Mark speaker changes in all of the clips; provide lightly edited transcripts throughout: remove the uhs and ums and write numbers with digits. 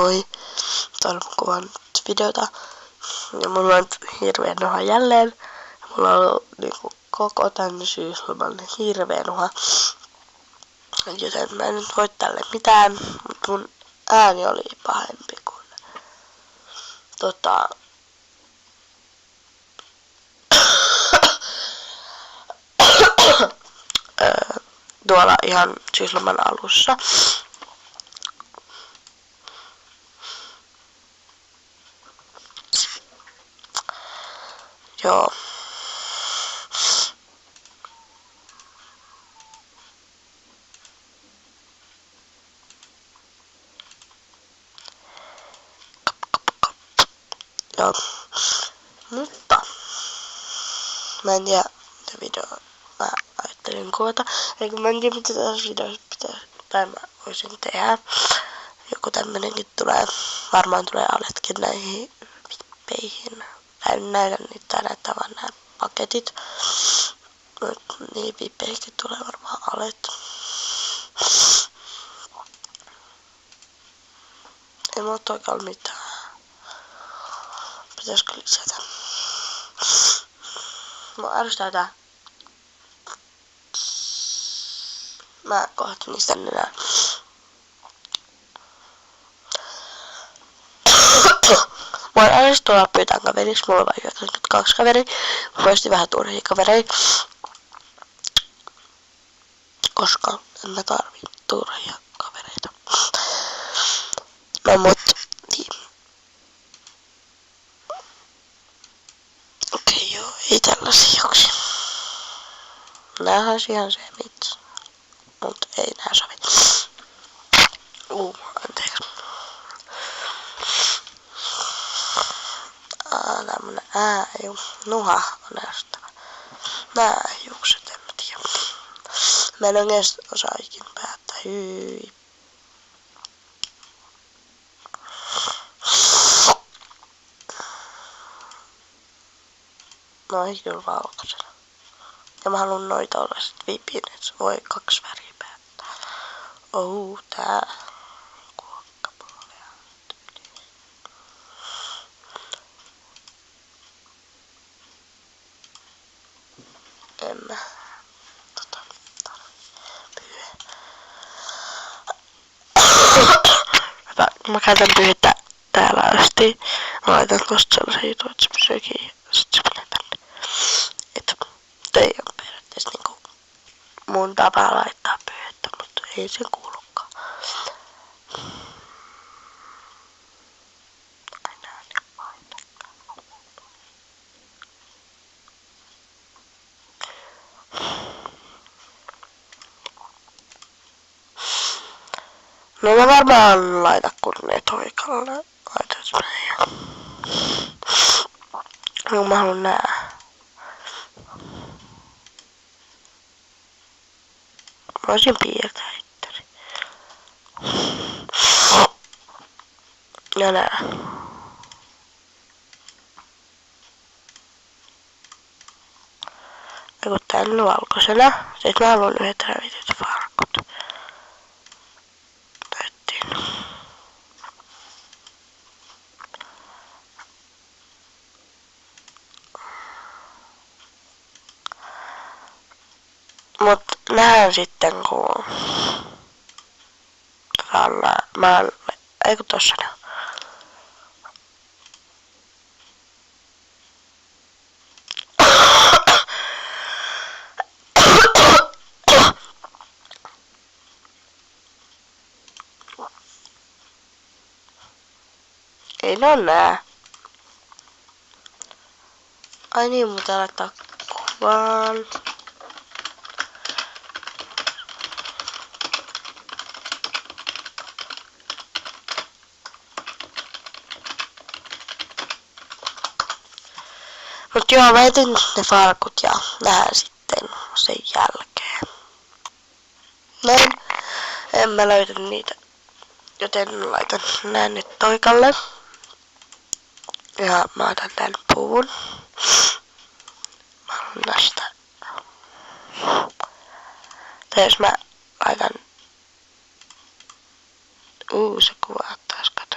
Speaker 1: Moi, tuon kuvan videota. Ja mulla on hirveä nuha jälleen. Mulla on ollut niinku koko tän syysloman hirveä nuha. Joten mä en nyt voi tälle mitään, mutta mun ääni oli pahempi kuin tuolla ihan syysloman alussa. Joo. Joo. Mutta mä en tiedä mitä videoa mä ajattelin kuvata. Eikä mä en tiedä mitä tässä videossa pitäisi tai mä voisin tehdä. Joku tämmönenkin tulee. Varmaan tulee aletkin näihin vippeihin. Mä en näytä niitä, tää näyttää vaan nää paketit. Niin vippeihin tulee varmaan alet. Ei mulla toikaan mitään. Pitäisikö lisätä? Mua ärsyttää tää. Mä kohta niistä enää. Mua ärsyttää tulla pyytään kaveriksi. Mulla on vain 92 kaveria. Mä poistin vähän turhia kavereita. Koska en mä tarvii turhia kavereita. No mut. Niin. Okei joo, ei tällaisia juoksia. Näähän olisi ihan se mitsa. Mut ei nää sovi. Anteeksi. Tämmönen nuha on ärsyttävä. Nää hiukset, en mä tiedä. Mä en oikeesti osaa ikin päättää. Hyi. Noi kyllä valkoisena. Ja mä haluun noita olla sit vipin, et se voi 2 väriä päättää. Tää. Kuokkapuolea. En mä. Hyvä. Mä käytän pyyhettä täällä asti. Mä laitan tosta sellaisen jutun, että se pysyy kiinni. Sit se menee tänne. Ei oo periaatteessa niinku mun tapa laittaa pyyhettä, mutta ei se kuulukaan. Aina niin painaa. No mä varmaan laita kun ne toikalle. Laitais mä ihan. No mä haluun nää. Mä voisin piirtää itteni. Ja nää. Ja kun tää on valkoisena, sit mä haluun yhdet rävityt farkut. Täyttiin. Mut näen sitten kun ei kun tossa ne on. Ei ne on nää. Ai niin, mun pitää laittaa kuvaan. Mut joo, mä etin ne farkut ja nähdään sitten sen jälkeen. Näin. En mä löytä niitä. Joten laitan nää nyt toikalle. Ja mä otan tän puun. Mä haluan näistä. Tai jos mä laitan se kuvaa taas, kato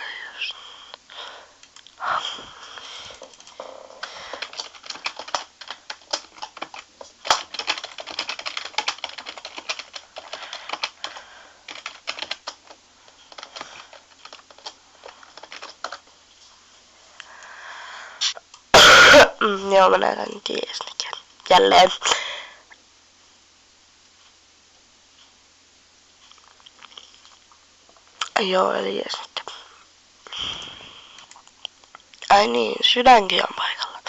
Speaker 1: Joo, mä näytän Diesnikin jälleen. Joo, eli jes nyt. Ai niin, Sydänkin on paikalla.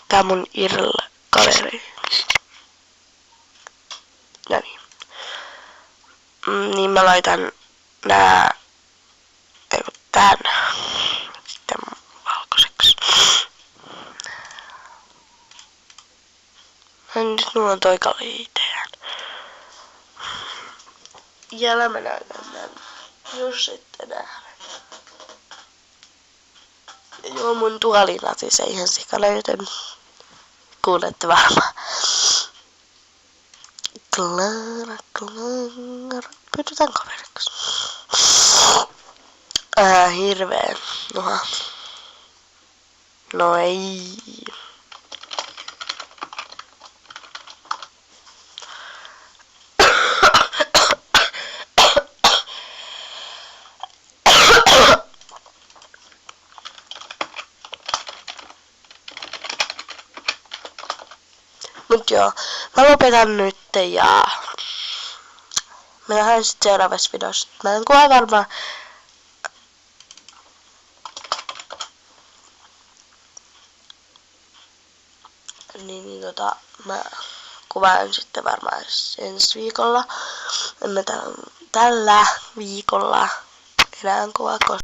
Speaker 1: Tää mun Irl-kaveri. No niin. Niin mä laitan nää tän sitten valkoiseksi. Nyt mulla on toi kaliiteen. Ja mä näytän tän. Jos ette nähdä. Joo, mun tuoli natisee ihan sikana, joten kuulette varmaan. Klara. Pyydetään kaveriksi. Hirveen nuha. No ei. Mut joo, mä lopetan nyt ja me nähdään sit seuraavassa videossa. Mä en kuvaa varmaan mä kuvaan sitten varmaan ensi viikolla. En mä tällä viikolla enää kuvaa, koska